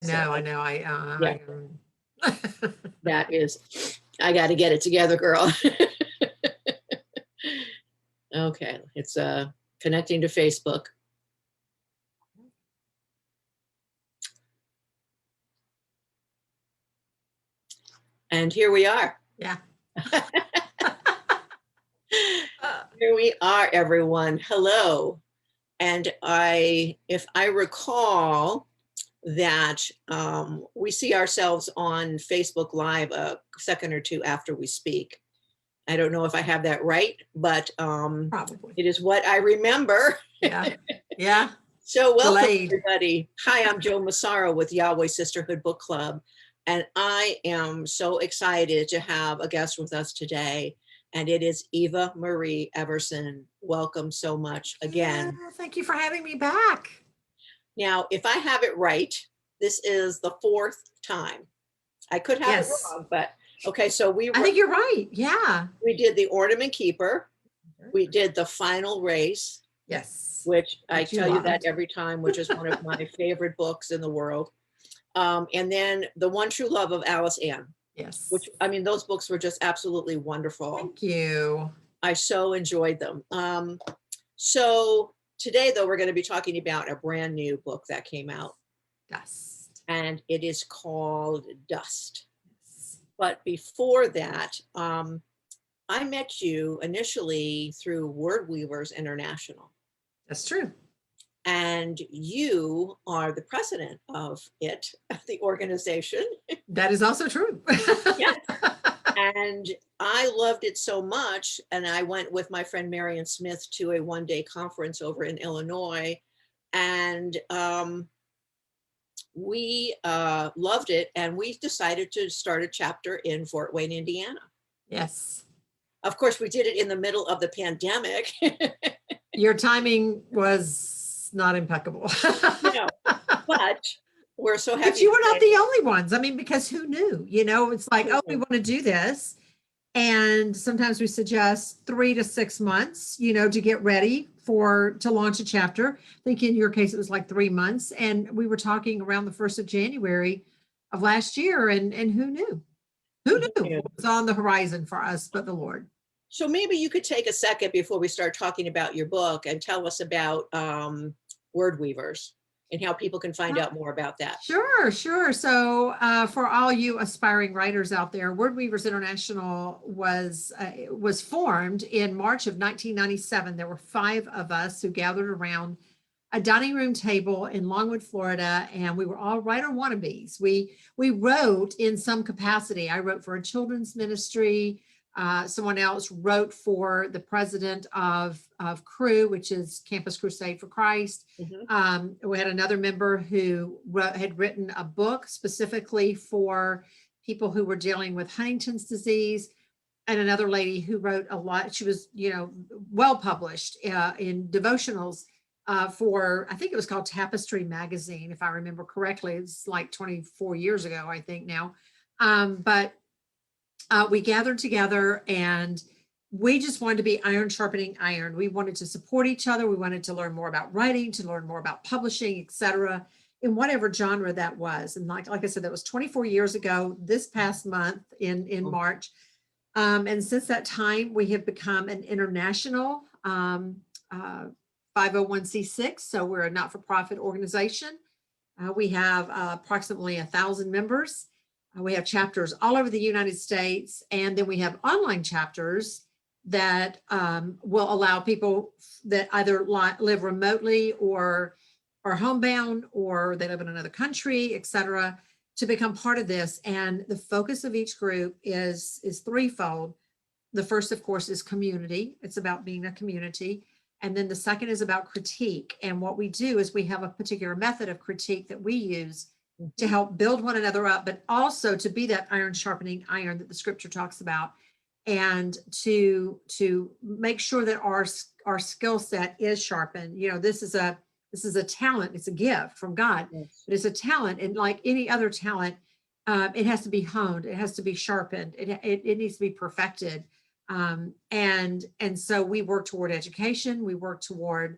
So I know. yeah, I that is, I got to get it together, girl. Okay, it's connecting to Facebook. And here we are. yeah. Here we are, everyone. Hello. And if I recall that we see ourselves on Facebook Live a second or two after we speak. I don't know if I have that right, but Probably. it is what I remember. Yeah. Yeah. So welcome, Delayed. everybody. Hi, I'm Joe Massaro with Yahweh Sisterhood Book Club, and I am so excited to have a guest with us today, and it is Eva Marie Everson. Welcome so much again. Yeah, thank you for having me back. Now, if I have it right, this is the fourth time. I could have it Yes. wrong, but okay, so I think you're right. Yeah. we did the Ornament Keeper. We did the Final Race, Yes. which I Which you tell you that loved. every time, which is one of my favorite books in the world. And then The One True Love of Alice Ann, Yes. which, I mean, those books were just absolutely wonderful. Thank you. I so enjoyed them. So today, though, we're going to be talking about a brand new book that came out. Dust. And it is called Dust. Yes. But before that, I met you initially through Word Weavers International. That's true. And you are the president of it, the organization. That is also true. Yes. And I loved it so much. And I went with my friend Marion Smith to a one-day conference over in Illinois. And we loved it. And we decided to start a chapter in Fort Wayne, Indiana. Yes. Of course, we did it in the middle of the pandemic. Your timing was not impeccable. No, but we're so happy. But you were not the only ones. I mean, because who knew? You know, it's like, oh, we want to do this. And sometimes we suggest 3 to 6 months, you know, to get ready to launch a chapter. I think in your case, it was like 3 months. And we were talking around the 1st of January of last year. And who knew? Who knew what was on the horizon for us but the Lord? So maybe you could take a second before we start talking about your book and tell us about Word Weavers and how people can find out more about that. Sure. So for all you aspiring writers out there, Word Weavers International was formed in March of 1997. There were 5 of us who gathered around a dining room table in Longwood, Florida, and we were all writer wannabes. We wrote in some capacity. I wrote for a children's ministry. Someone else wrote for the president of Cru, which is Campus Crusade for Christ. We had another member who had written a book specifically for people who were dealing with Huntington's disease, and another lady who wrote a lot. She was, you know, well published in devotionals for, I think it was called Tapestry Magazine, if I remember correctly. It's like 24 years ago, I think now. But we gathered together and we just wanted to be iron sharpening iron. We wanted to support each other. We wanted to learn more about writing, to learn more about publishing, etc., in whatever genre that was. And like I said, that was 24 years ago, this past month in March. And since that time, we have become an international 501c6. So we're a not-for-profit organization. We have approximately 1,000 members. We have chapters all over the United States, and then we have online chapters that will allow people that either live remotely or are homebound or they live in another country, etc., to become part of this. And the focus of each group is threefold. The first, of course, is community. It's about being a community. And then the second is about critique. And what we do is we have a particular method of critique that we use to help build one another up, but also to be that iron sharpening iron that the scripture talks about, and to make sure that our skill set is sharpened. You know, this is a talent. It's a gift from God, Yes. But it's a talent. And like any other talent, it has to be honed. It has to be sharpened. It needs to be perfected. And so we work toward education. We work toward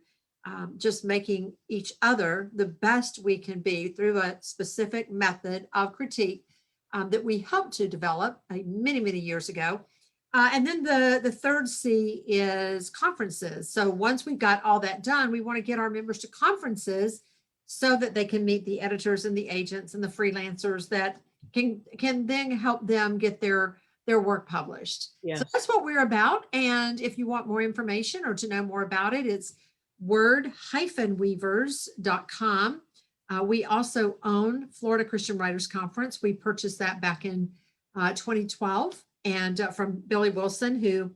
just making each other the best we can be through a specific method of critique that we helped to develop many, many years ago. And then the third C is conferences. So once we've got all that done, we want to get our members to conferences so that they can meet the editors and the agents and the freelancers that can then help them get their work published. Yes. So that's what we're about. And if you want more information or to know more about it, it's word-weavers.com. We also own Florida Christian Writers Conference. We purchased that back in 2012 and from Billy Wilson, who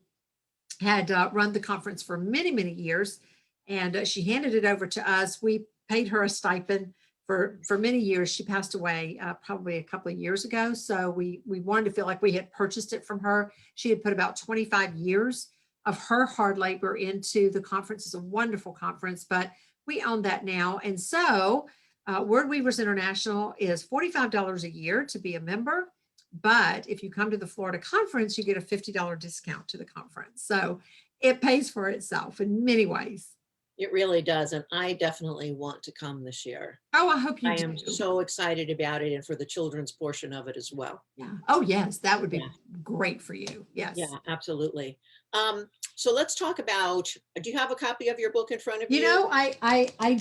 had run the conference for many, many years. And she handed it over to us. We paid her a stipend for many years. She passed away probably a couple of years ago. So we wanted to feel like we had purchased it from her. She had put about 25 years of her hard labor into the conference. It's a wonderful conference, but we own that now. And so Word Weavers International is $45 a year to be a member. But if you come to the Florida conference, you get a $50 discount to the conference. So it pays for itself in many ways. It really does. And I definitely want to come this year. Oh, I hope you I do. am so excited about it, and for the children's portion of it as well. Yeah. Oh, yes. That would be Yeah. great for you. Yes. Yeah, absolutely. So let's talk about, do you have a copy of your book in front of you? You know, I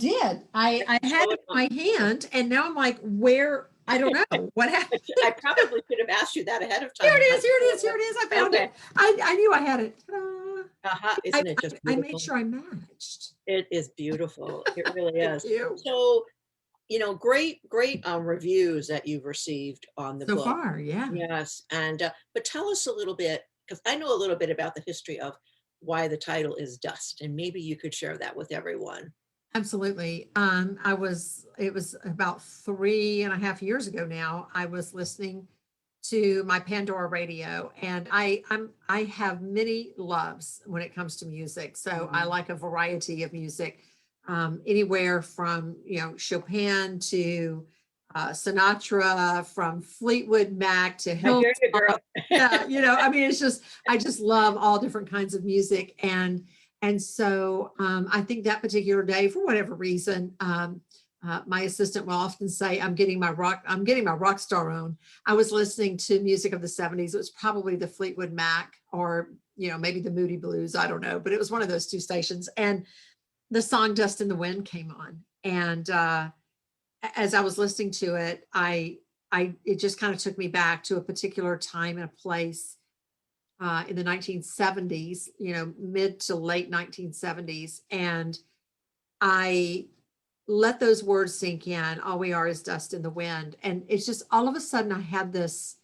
did. I had it in my hand and now I'm like, where? I don't know what happened. I probably should have asked you that ahead of time. Here it is. Here it is. Here it is. I found Okay. it. I knew I had it. Isn't it just I beautiful? made sure I matched. It is beautiful. It really Thank is. you. So, great reviews that you've received on the So book. far, yeah. Yes. And, but tell us a little bit, because I know a little bit about the history of why the title is Dust, and maybe you could share that with everyone. Absolutely. It was about 3.5 years ago now. I was listening to my Pandora radio, and I have many loves when it comes to music. So I like a variety of music, anywhere from, Chopin to Sinatra, from Fleetwood Mac to I hear you, girl. yeah, it's just, I just love all different kinds of music. And so I think that particular day, for whatever reason, my assistant will often say, I'm getting my rock star on. I was listening to music of the 70s. It was probably the Fleetwood Mac or, maybe the Moody Blues. I don't know, but it was one of those two stations. And the song Dust in the Wind came on. And as I was listening to it, it just kind of took me back to a particular time and a place in the 1970s, mid to late 1970s. And I let those words sink in. All we are is dust in the wind. And it's just all of a sudden I had this,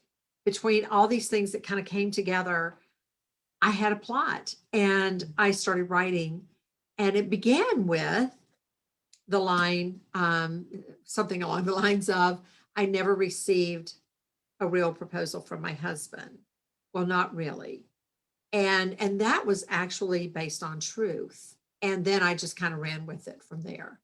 between all these things that kind of came together, I had a plot and I started writing. And it began with the line, something along the lines of, I never received a real proposal from my husband. Well, not really. And that was actually based on truth. And then I just kind of ran with it from there.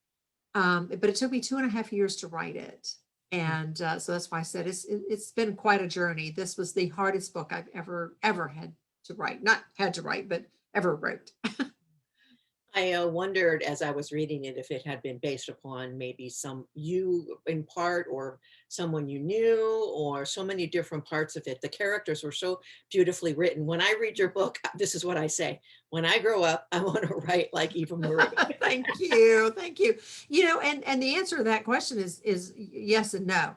But it took me 2.5 years to write it. And so that's why I said it's been quite a journey. This was the hardest book I've ever had to write. Not had to write, but ever wrote. I wondered as I was reading it if it had been based upon maybe you in part, or someone you knew, or so many different parts of it. The characters were so beautifully written. When I read your book, this is what I say: when I grow up, I want to write like Eva Marie. Thank you. Thank you. And the answer to that question is yes and no.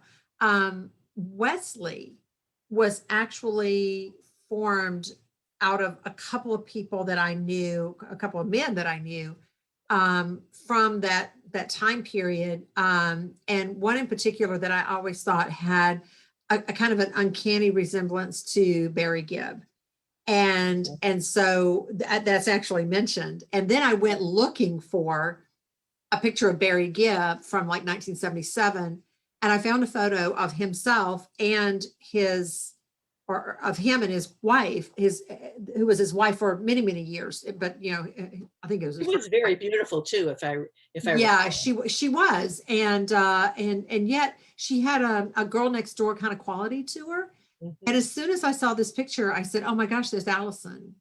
Westley was actually formed out of a couple of people that I knew, a couple of men that I knew from that time period. And one in particular that I always thought had a kind of an uncanny resemblance to Barry Gibb. And so that's actually mentioned. And then I went looking for a picture of Barry Gibb from like 1977. And I found a photo of himself and of him and his wife, who was his wife for many, many years. But, I think it was. She was very beautiful too, if I yeah, recall. she was. And yet she had a girl next door kind of quality to her. Mhm. And as soon as I saw this picture, I said, oh my gosh, there's Allison.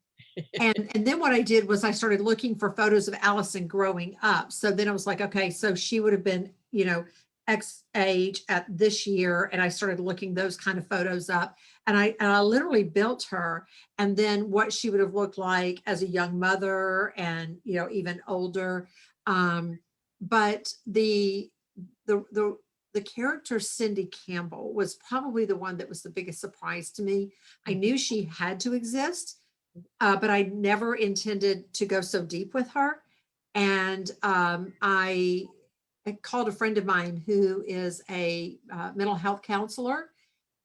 And then what I did was I started looking for photos of Allison growing up. So then I was like, okay, so she would have been, X age at this year. And I started looking those kind of photos up. And I literally built her, and then what she would have looked like as a young mother and, even older. But the the character Cindy Campbell was probably the one that was the biggest surprise to me. I knew she had to exist, but I never intended to go so deep with her. And I called a friend of mine who is a mental health counselor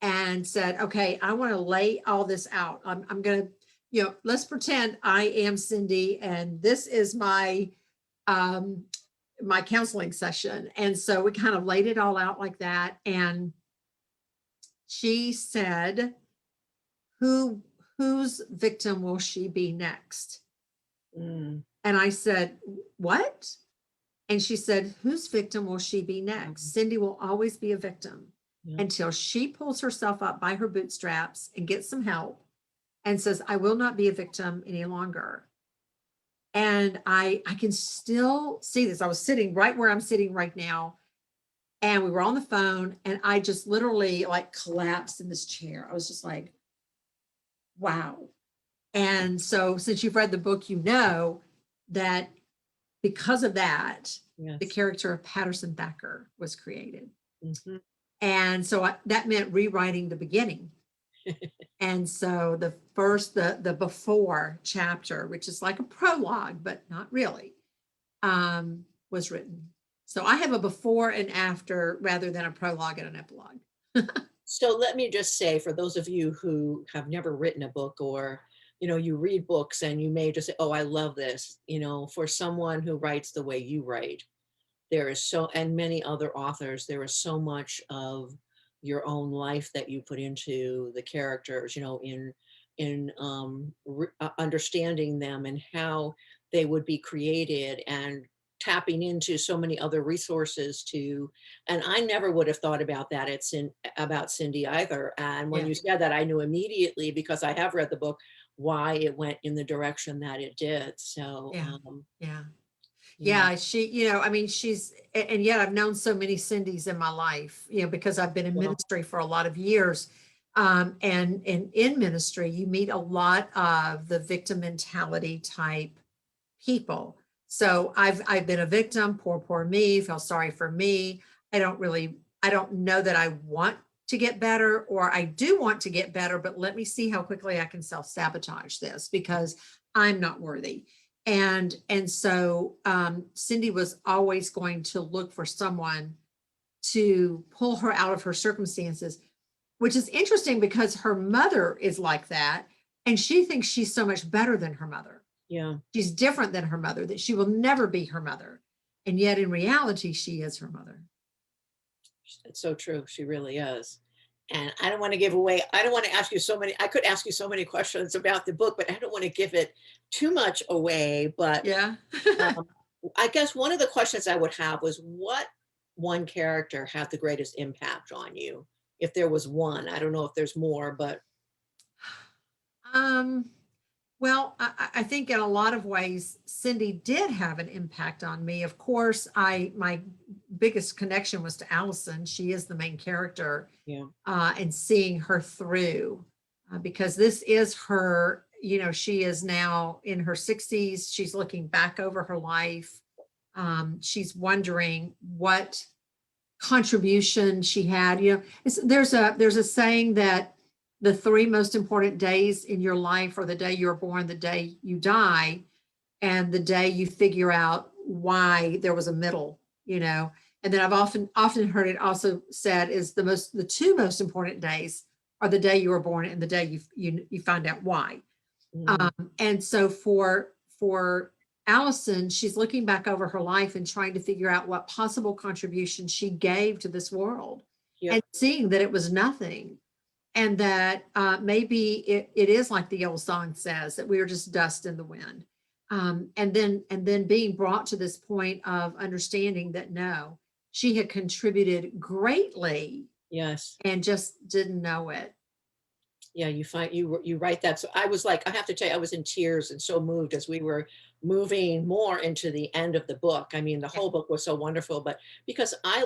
and said, okay, I want to lay all this out. I'm going to, let's pretend I am Cindy and this is um, my counseling session. And so we kind of laid it all out like that. And she said, who whose victim will she be next? Mm, And I said, what? And she said, whose victim will she be next? Cindy will always be a victim yeah. until she pulls herself up by her bootstraps and gets some help and says, I will not be a victim any longer. And I can still see this. I was sitting right where I'm sitting right now, and we were on the phone, and I just literally like collapsed in this chair. I was just like, wow. And so since you've read the book, that because of that, the Yes. character of Patterson Thacker was created. Mhm. And so that meant rewriting the beginning. And so the before chapter, which is like a prologue, but not really, was written. So I have a before and after rather than a prologue and an epilogue. So let me just say, for those of you who have never written a book, or, you read books and you may just say, oh, I love this, for someone who writes the way you write, there is and many other authors, there is so much of your own life that you put into the characters, in understanding them and how they would be created, and tapping into so many other resources and I never would have thought about that about Cindy either. And when Yeah. you said that, I knew immediately, because I have read the book, why it went in the direction that it did. So Yeah. Yeah. yeah. Yeah, I mean, and yet I've known so many Cindy's in my life, because I've been in Well, ministry for a lot of years. And in ministry, you meet a lot of the victim mentality type people. So I've been a victim, poor me, feel sorry for me. I don't know that I want to get better, or I do want to get better, but let me see how quickly I can self-sabotage this because I'm not worthy. And so Cindy was always going to look for someone to pull her out of her circumstances, which is interesting because her mother is like that. And she thinks she's so much better than her mother. yeah. She's different than her mother, that she will never be her mother. And yet in reality, she is her mother. It's so true. She really is. And I don't want to I don't want to ask you I could ask you so many questions about the book, but I don't want to give it too much away. But Yeah. um, I guess one of the questions I would have was, what one character had the greatest impact on you? If there was one, I don't know if there's more, but um, Well, I think in a lot of ways, Cindy did have an impact on me. Of course, my biggest connection was to Allison. She is the main character, yeah, and seeing her through, because this is her. She is now in her 60s. She's looking back over her life. She's wondering what contribution she had. There's a saying that the three most important days in your life are the day you're born, the day you die, and the day you figure out why there was a middle. And then I've often heard it also said is the two most important days are the day you were born and the day you find out why. mm, And so for Allison, she's looking back over her life and trying to figure out what possible contribution she gave to this world, and yep, seeing that it was nothing, and that maybe it is like the old song says, that we are just dust in the wind. And then being brought to this point of understanding that no, she had contributed greatly yes. and just didn't know it. Yeah, you write that. So I was like, I have to tell you, I was in tears and so moved as we were moving more into the end of the book. I mean, the Yeah. whole book was so wonderful, but because I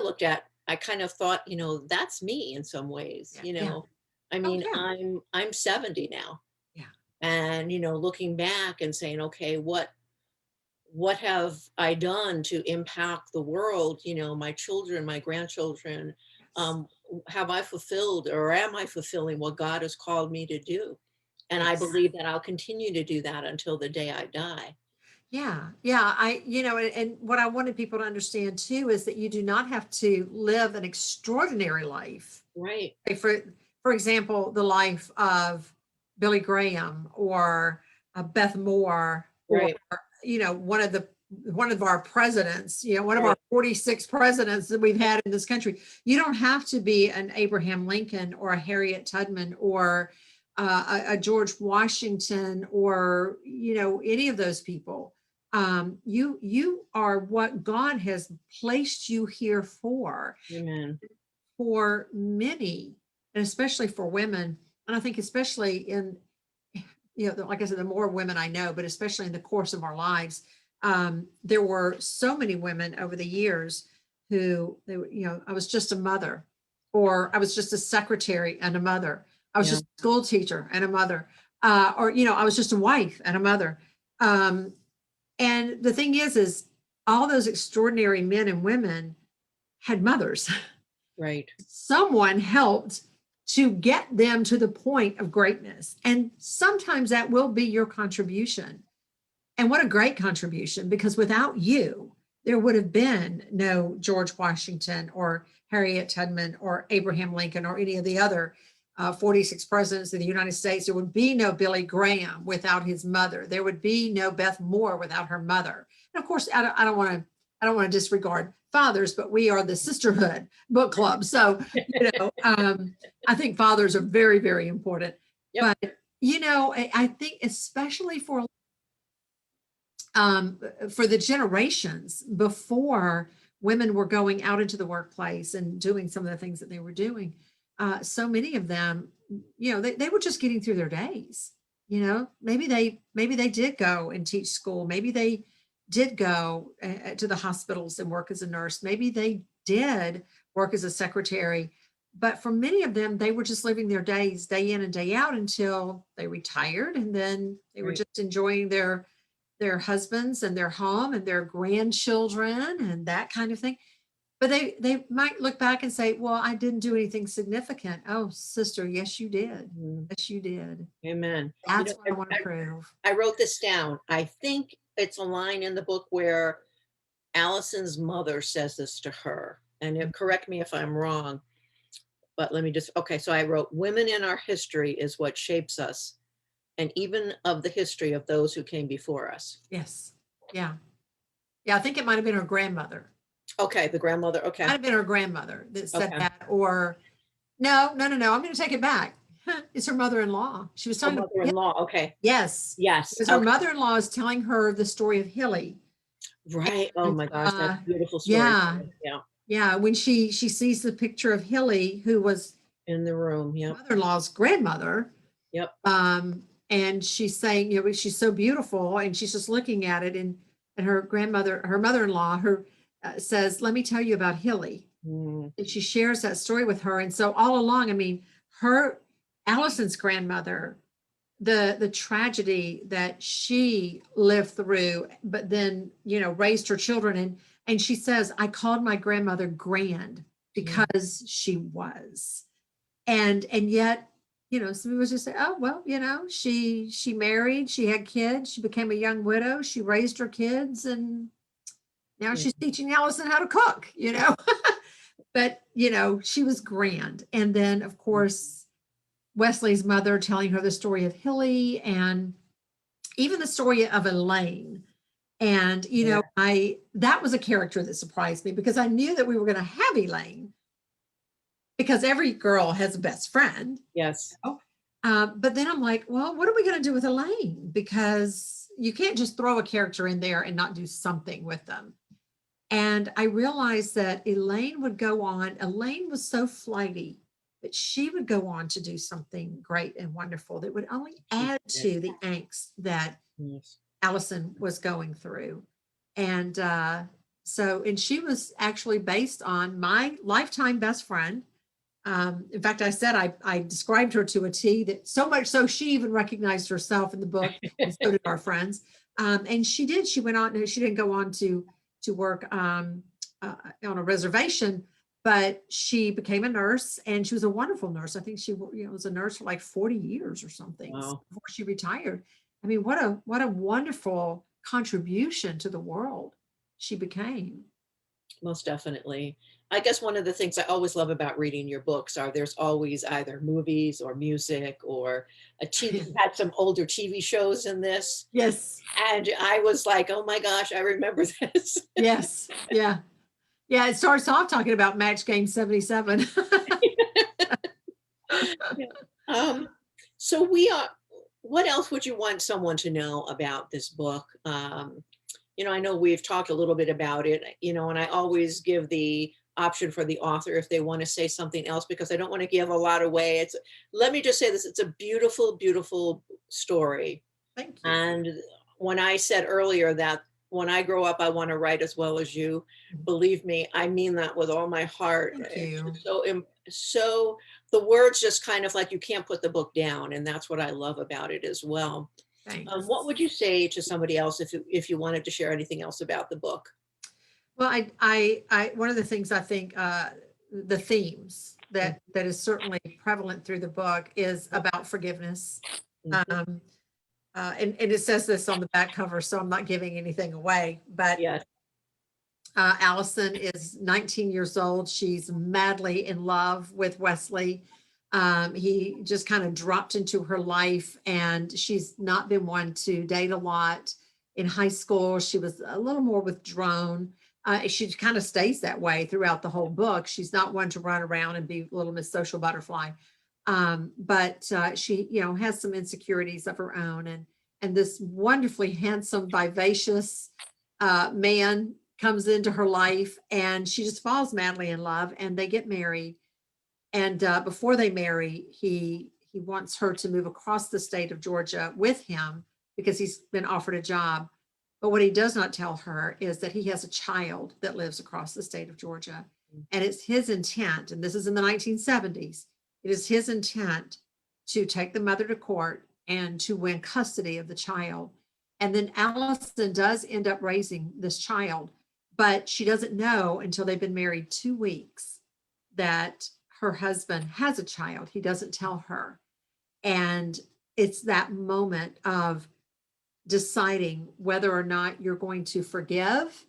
kind of thought, that's me in some ways, Yeah. Yeah. I Oh, mean, yeah. I'm 70 now, Yeah. and looking back and saying, okay, what have I done to impact the world, my children, my grandchildren, Yes. have I fulfilled or am I fulfilling what God has called me to do? And I Yes. believe that I'll continue to do that until the day I die. Yeah. Yeah. And what I wanted people to understand too is that you do not have to live an extraordinary life. Right, Like for example, the life of Billy Graham or Beth Moore or right, one of our presidents, one of our right, 46 presidents that we've had in this country. You don't have to be an Abraham Lincoln or a Harriet Tubman or a George Washington or any of those people. You are what God has placed you here amen. for many, and especially for women. And I think especially in, like I said, the more women I know, but especially in the course of our lives, there were so many women over the years who I was just a mother, or I was just a secretary and a mother. I was Yeah, just a school teacher and a mother, or I was just a wife and a mother. Um, and the thing is all those extraordinary men and women had mothers. right, Someone helped to get them to the point of greatness. And sometimes that will be your contribution. And what a great contribution, because without you, there would have been no George Washington or Harriet Tubman or Abraham Lincoln or any of the other 46 presidents of the United States. There would be no Billy Graham without his mother. There would be no Beth Moore without her mother. And of course, I don't want to disregard fathers, but we are the sisterhood book club. So, I think fathers are very, very important. yep, But, I think especially for the generations before women were going out into the workplace and doing some of the things that they were doing, so many of them, they were just getting through their days. Maybe they did go and teach school. Maybe they did go to the hospitals and work as a nurse. Maybe they did work as a secretary. But for many of them, they were just living their days day in and day out until they retired, and then they were right. just enjoying their husbands and their home and their grandchildren and that kind of thing. But they might look back and say, well, I didn't do anything significant. Oh, sister, yes, you did. Mm, Yes, you did. amen. That's what I want to prove. I wrote this down. I think it's a line in the book where Allison's mother says this to her, and correct me if I'm wrong, but let me just, okay, so I wrote, women in our history is what shapes us, and even of the history of those who came before us. Yes. Yeah. Yeah. I think it might have been her grandmother. Okay, the grandmother, Might okay, have been her grandmother that said okay. that. Or no, no, no, no. I'm going to take it back. It's her mother-in-law. She was Oh, talking about, mother-in-law, okay. yes, Yes, because her okay, mother-in-law is telling her the story of Hilly. right. Oh And my gosh, that's a beautiful story. yeah, Yeah, yeah, when she sees the picture of Hilly, who was in the room. Yep, mother-in-law's grandmother, yep. and she's saying, she's so beautiful, and she's just looking at it, and her mother-in-law, says, "Let me tell you about Hilly," Mm, and she shares that story with her. And so all along, I mean, her Allison's grandmother, the tragedy that she lived through, but then raised her children, and she says, I called my grandmother grand yeah, because she was. And yet, some people just say, oh well, she married, she had kids, she became a young widow, she raised her kids, and now yeah, she's teaching Allison how to cook. But she was grand. And then of course Wesley's mother telling her the story of Hilly, and even the story of Elaine. And yeah, I that was a character that surprised me, because I knew that we were going to have Elaine, because every girl has a best friend. yes, But then I'm like, well, what are we going to do with Elaine? Because you can't just throw a character in there and not do something with them. And I realized that Elaine would go on. Elaine was so flighty. but she would go on to do something great and wonderful that would only She add did. to the angst that Yes. Allison was going through. And and she was actually based on my lifetime best friend. In fact, I said I described her to a T, that so much so she even recognized herself in the book, and so did our friends. And she did. She went on. She didn't go on to work on a reservation, but she became a nurse, and she was a wonderful nurse. I think she was a nurse for like 40 years or something Wow. before she retired. I mean, what a wonderful contribution to the world she became. Most definitely. I guess one of the things I always love about reading your books are there's always either movies or music or a TV. You had some older TV shows in this, Yes. and I was like, oh my gosh, I remember this. Yes. Yeah. Yeah. It starts off talking about Match Game 77. Yeah. Um, so we are, what else would you want someone to know about this book? I know we've talked a little bit about it, and I always give the option for the author if they want to say something else, because I don't want to give a lot away. Let me just say this, it's a beautiful, beautiful story. Thank you. And when I said earlier that when I grow up, I want to write as well as you, believe me, I mean that with all my heart. Thank It's you. just so the words just kind of like you can't put the book down, and that's what I love about it as well. What Thanks. would you say to somebody else if you wanted to share anything else about the book? Well, one of the things I think, the themes that is certainly prevalent through the book is about forgiveness. Mhm. Um, and it says this on the back cover, so I'm not giving anything away, but Yes. Allison is 19 years old. She's madly in love with Wesley. He just kind of dropped into her life, and she's not been one to date a lot. In high school, she was a little more withdrawn. She kind of stays that way throughout the whole book. She's not one to run around and be little Miss Social Butterfly. But she, has some insecurities of her own, and this wonderfully handsome, vivacious man comes into her life, and she just falls madly in love, and they get married. And before they marry, he wants her to move across the state of Georgia with him because he's been offered a job. But what he does not tell her is that he has a child that lives across the state of Georgia. And it's his intent, and this is in the 1970s, it is his intent to take the mother to court and to win custody of the child. And then Allison does end up raising this child, but she doesn't know until they've been married 2 weeks that her husband has a child. He doesn't tell her. And it's that moment of deciding whether or not you're going to forgive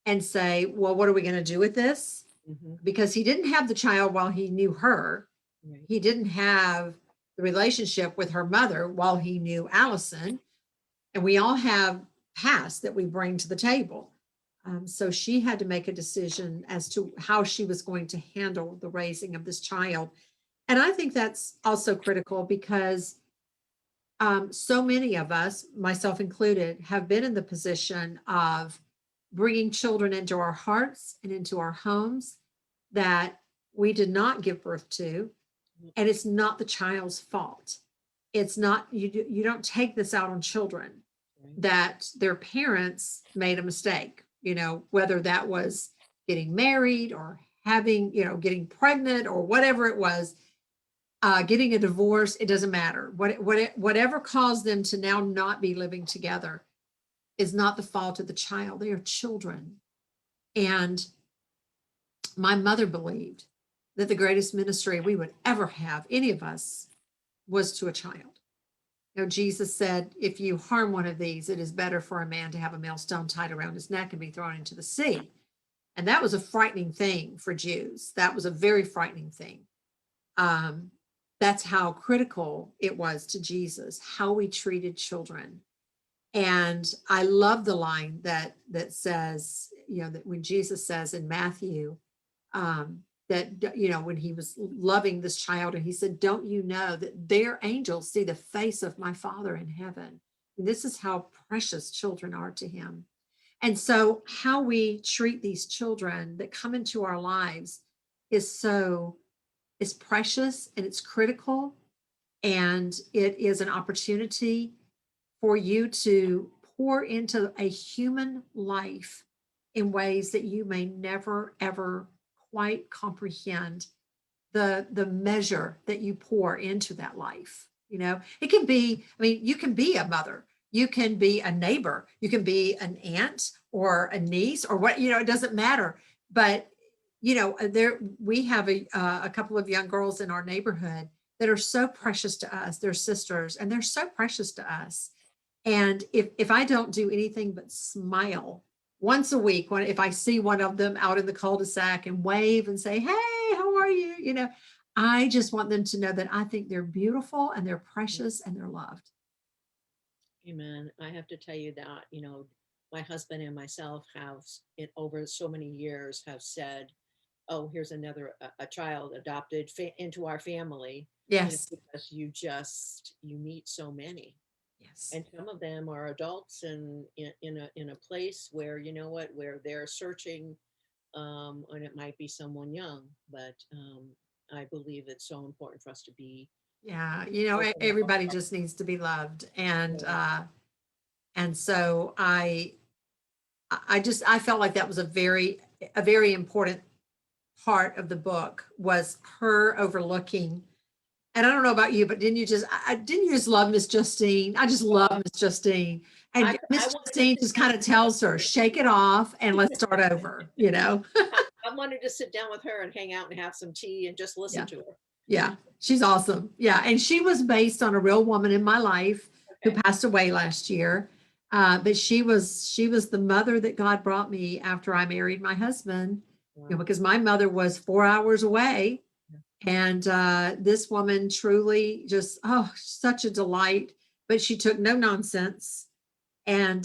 and say, well, what are we going to do with this? Mhm. Because he didn't have the child while he knew her. Right. He didn't have the relationship with her mother while he knew Allison. And we all have past that we bring to the table. So she had to make a decision as to how she was going to handle the raising of this child. And I think that's also critical because so many of us, myself included, have been in the position of bringing children into our hearts and into our homes that we did not give birth to. And it's not the child's fault. It's not, you don't take this out on children Right. that their parents made a mistake, whether that was getting married or having, getting pregnant or whatever it was, getting a divorce, it doesn't matter. Whatever caused them to now not be living together is not the fault of the child. They are children. And my mother believed that the greatest ministry we would ever have, any of us, was to a child. Jesus said, if you harm one of these, it is better for a man to have a millstone tied around his neck and be thrown into the sea. And that was a frightening thing for Jews. That was a very frightening thing. That's how critical it was to Jesus, how we treated children. And I love the line that says, that when Jesus says in Matthew, that, when he was loving this child, and he said, don't you know that their angels see the face of my Father in heaven? And this is how precious children are to him. And so how we treat these children that come into our lives is so is precious and it's critical, and it is an opportunity for you to pour into a human life in ways that you may never ever quite comprehend the measure that you pour into that life. It can be, I mean, you can be a mother, you can be a neighbor, you can be an aunt or a niece or what, it doesn't matter. But there we have a couple of young girls in our neighborhood that are so precious to us. They're sisters and they're so precious to us. And if I don't do anything but smile once a week, if I see one of them out in the cul-de-sac and wave and say, "Hey, how are you?" I just want them to know that I think they're beautiful and they're precious and they're loved. Amen. I have to tell you that, my husband and myself have, over so many years, have said, oh, here's another a child adopted into our family, Yes. because you meet so many. Yes. And some of them are adults and in a place where, where they're searching, and it might be someone young, but I believe it's so important for us to be Yeah. open up. Everybody just needs to be loved. Yeah. And so I felt like that was a very important part of the book, was her overlooking. And I don't know about you, but didn't you just love Miss Justine? I just love Miss Justine. And I Miss wanted to Justine sit just down kind of tells her, with shake it off and let's start over, I wanted to sit down with her and hang out and have some tea and just listen Yeah. to her. Yeah. She's awesome. Yeah. And she was based on a real woman in my life who Okay. passed away last year. But she was the mother that God brought me after I married my husband, Wow. because my mother was 4 hours away. And this woman truly just, oh, such a delight. But she took no nonsense. And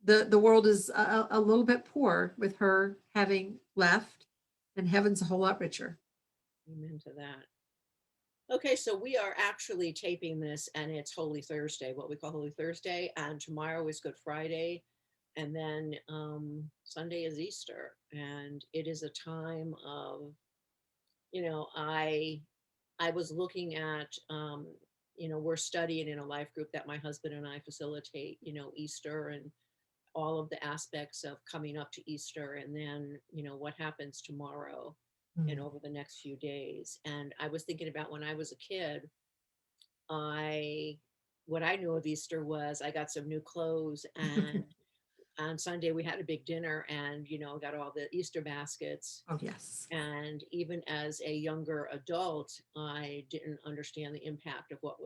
the world is a little bit poor with her having left, and heaven's a whole lot richer. Amen to that. Okay, so we are actually taping this and it's Holy Thursday, what we call Holy Thursday, and tomorrow is Good Friday, and then Sunday is Easter, and it is a time of, I was looking at, we're studying in a life group that my husband and I facilitate, Easter and all of the aspects of coming up to Easter, and then, what happens tomorrow and over the next few days. And I was thinking about when I was a kid, I what I knew of Easter was I got some new clothes, and on Sunday we had a big dinner and, got all the Easter baskets. Oh, yes. And even as a younger adult, I didn't understand the impact of what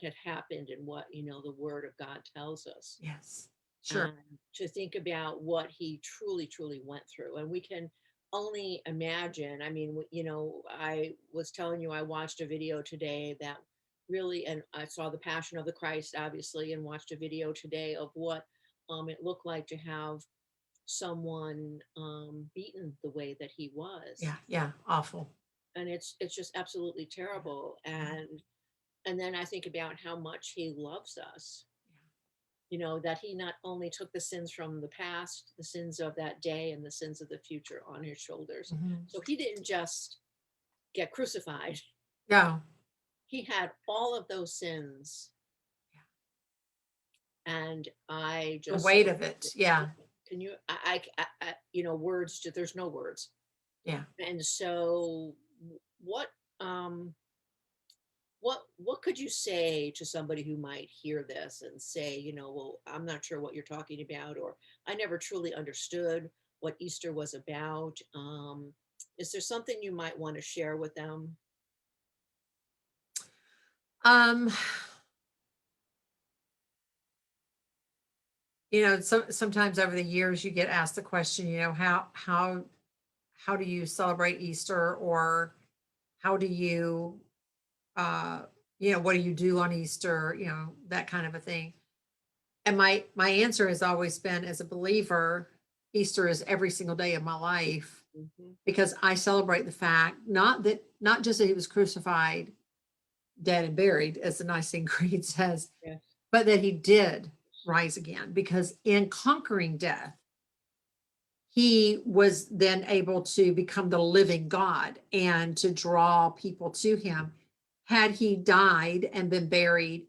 had happened and what, the word of God tells us. Yes. Sure. And to think about what he truly, truly went through. And we can only imagine. I mean, I was telling you, I watched a video today that really, and I saw the Passion of the Christ, obviously, and watched a video today of what it looked like to have someone beaten the way that he was. Yeah. Yeah. Awful. And it's just absolutely terrible. And then I think about how much he loves us, that he not only took the sins from the past, the sins of that day, and the sins of the future on his shoulders. Mhm. So he didn't just get crucified, Yeah. he had all of those sins. And I The just, weight of it. Yeah. can you, words, there's no words. Yeah. And so what, um, what could you say to somebody who might hear this and say, well, I'm not sure what you're talking about, or I never truly understood what Easter was about. Is there something you might want to share with them? Um, sometimes over the years you get asked the question, how do you celebrate Easter, or how do you what do you do on Easter, that kind of a thing. And my answer has always been, as a believer, Easter is every single day of my life, Mhm. because I celebrate the fact, not just that he was crucified, dead and buried, as the Nicene Creed says, Yes. but that he did rise again, because in conquering death, he was then able to become the living God and to draw people to him. Had he died and been buried,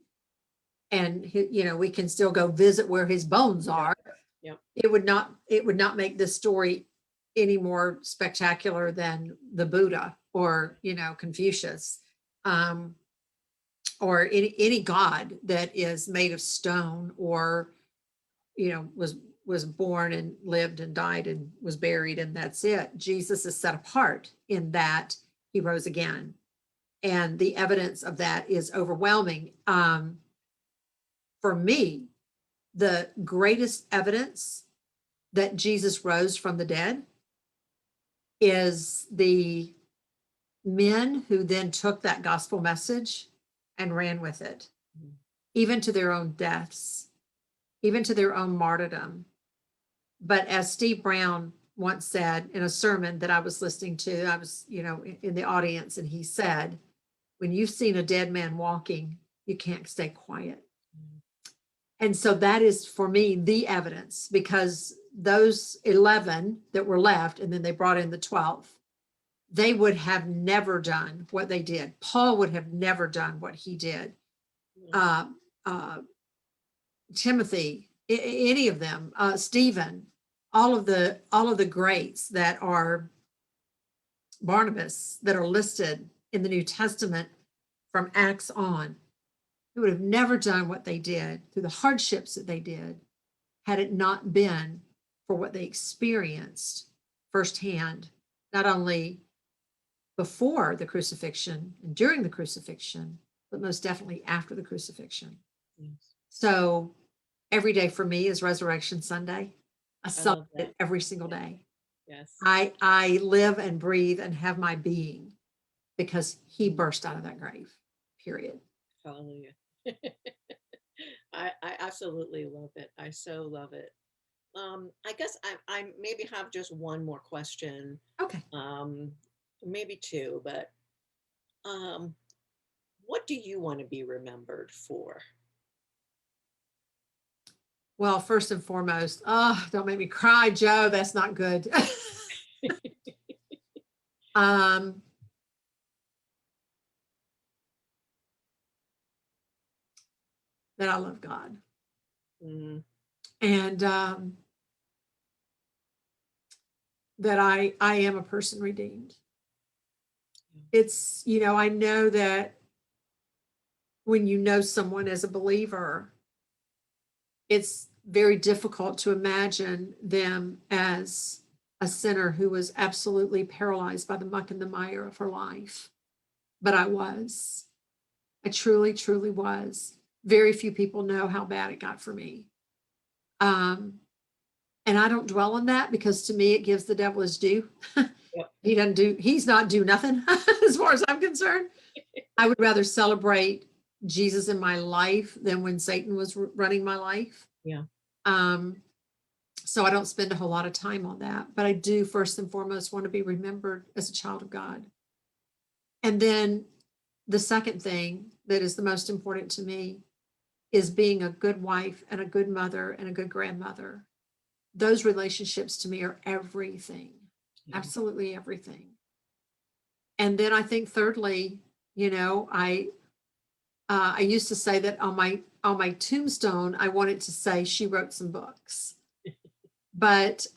and we can still go visit where his bones are, Yep. it would not make this story any more spectacular than the Buddha or Confucius, or any god that is made of stone, or was born and lived and died and was buried, and that's it. Jesus is set apart in that he rose again, and the evidence of that is overwhelming. For me, the greatest evidence that Jesus rose from the dead is the men who then took that gospel message and ran with it, even to their own deaths, even to their own martyrdom. But as Steve Brown once said in a sermon that I was listening to, I was, in the audience, and he said, when you've seen a dead man walking, you can't stay quiet. And so that is, for me, the evidence, because those 11 that were left, and then they brought in the 12th, they would have never done what they did. Paul would have never done what he did. Timothy, any of them, Stephen, all of the greats that are Barnabas, that are listed in the New Testament from Acts on, who would have never done what they did through the hardships that they did, had it not been for what they experienced firsthand, not only before the crucifixion and during the crucifixion, but most definitely after the crucifixion. Yes. So every day for me is Resurrection Sunday. I celebrate it every single day. Yes. I live and breathe and have my being because he burst out of that grave, period. Hallelujah. I absolutely love it. I so love it. I guess I maybe have just one more question. Okay. Maybe two, but what do you want to be remembered for? Well, first and foremost, don't make me cry, Joe. That's not good. That I love God. Mm-hmm. And that I am a person redeemed. It's, I know that when you know someone as a believer, it's very difficult to imagine them as a sinner who was absolutely paralyzed by the muck and the mire of her life. But I was. I truly, truly was. Very few people know how bad it got for me. And I don't dwell on that, because to me, it gives the devil his due. Yep. He's not do nothing as far as I'm concerned. I would rather celebrate Jesus in my life than when Satan was running my life. Yeah. So I don't spend a whole lot of time on that, but I do first and foremost want to be remembered as a child of God. And then the second thing that is the most important to me is being a good wife and a good mother and a good grandmother. Those relationships to me are everything, absolutely everything. And then I think thirdly, I used to say that on my tombstone, I wanted to say she wrote some books. But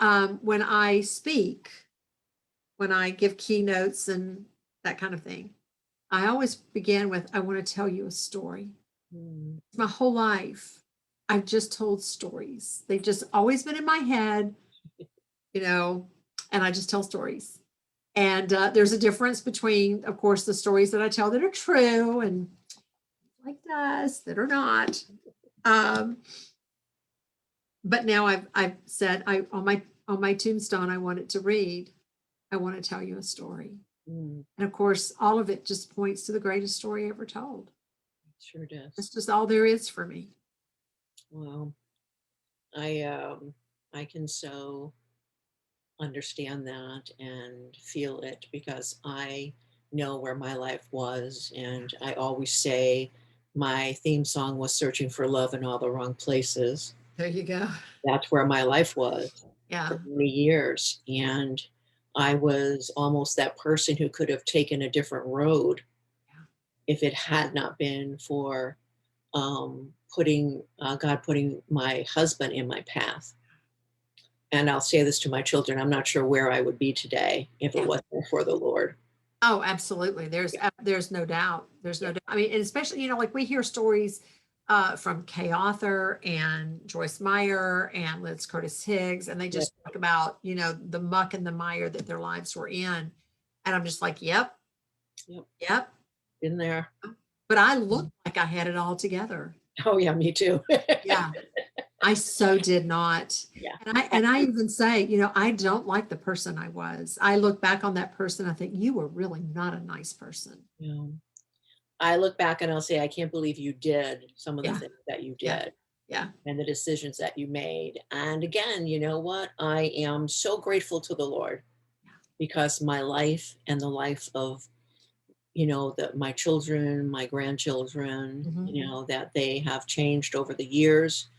when I speak, when I give keynotes and that kind of thing, I always begin with, I want to tell you a story. My whole life, I've just told stories. They've just always been in my head, and I just tell stories. And there's a difference between, of course, the stories that I tell that are true and like us that are not. But now I've said, on my tombstone, I want it to read, I want to tell you a story. And of course, all of it just points to the greatest story ever told. It sure does. That's just all there is for me. Well, I can so understand that and feel it, because I know where my life was, and I always say my theme song was Searching for Love in All the Wrong Places. There you go. That's where my life was. Yeah. for many years. And I was almost that person who could have taken a different road Yeah. if it had not been for putting God putting my husband in my path. And I'll say this to my children: I'm not sure where I would be today if it Yeah. wasn't for the Lord. Oh, absolutely. There's no doubt. There's no Yeah. doubt. I mean, and especially, like we hear stories from Kay Arthur and Joyce Meyer and Liz Curtis Higgs, and they Yep. just talk about, the muck and the mire that their lives were in. And I'm just like, yep, Yep. yep. Been there. But I looked like I had it all together. Oh yeah, me too. Yeah. I so did not. Yeah. And I even say, I don't like the person I was. I look back on that person, I think you were really not a nice person. Yeah. I look back and I'll say, I can't believe you did some of the Yeah. things that you Yeah. did Yeah. and the decisions that you made. And again, you know what? I am so grateful to the Lord because my life and the life of, my children, my grandchildren, Mhm. that they have changed over the years.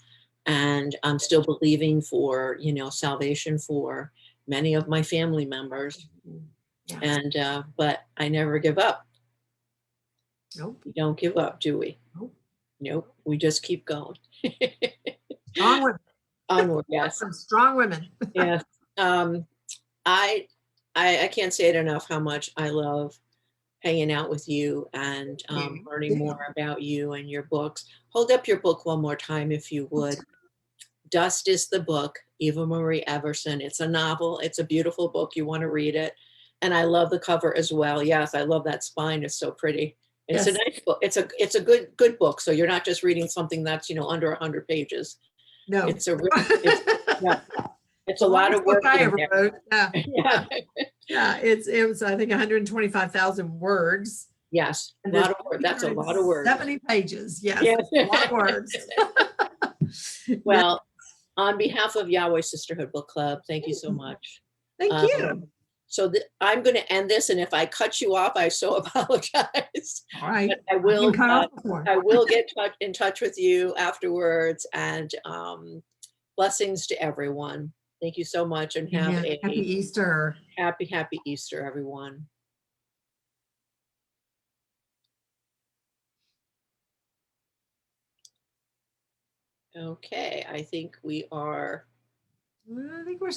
And I'm still believing for, salvation for many of my family members. Mhm. Yeah. And, but I never give up. Nope. We don't give up, do we? Nope. Nope. We just keep going. Strong women. Onward, yes. Some strong women. Yes. Um, I, I can't say it enough how much I love hanging out with you and You. learning more about you and your books. Hold up your book one more time, if you would. Dust is the book, Eva Marie Everson. It's a novel. It's a beautiful book. You want to read it. And I love the cover as well. Yes, I love that spine. It's so pretty. It's a Yes. nice book. It's a good book. So you're not just reading something that's, under 100 pages. No. It's a it's yeah, it's a The lot longest of book work I in ever there. wrote. Yeah. Yeah. Yeah. Yeah. It was, I think, 125,000 words. Yes, a And there's lot of work. That's a lot of words. 370 pages. Yes, Yes. that's a lot of words. Yeah. Well, on behalf of Yahweh Sisterhood Book Club, thank you so much. Thank Um, you. so I'm going to end this, and if I cut you off, I so apologize. All right. But I I've been will. cut off before. I will get in touch with you afterwards. And blessings to everyone. Thank you so much, and have Amen. Happy a Easter. happy Easter, everyone. Okay, I think we are. I think we're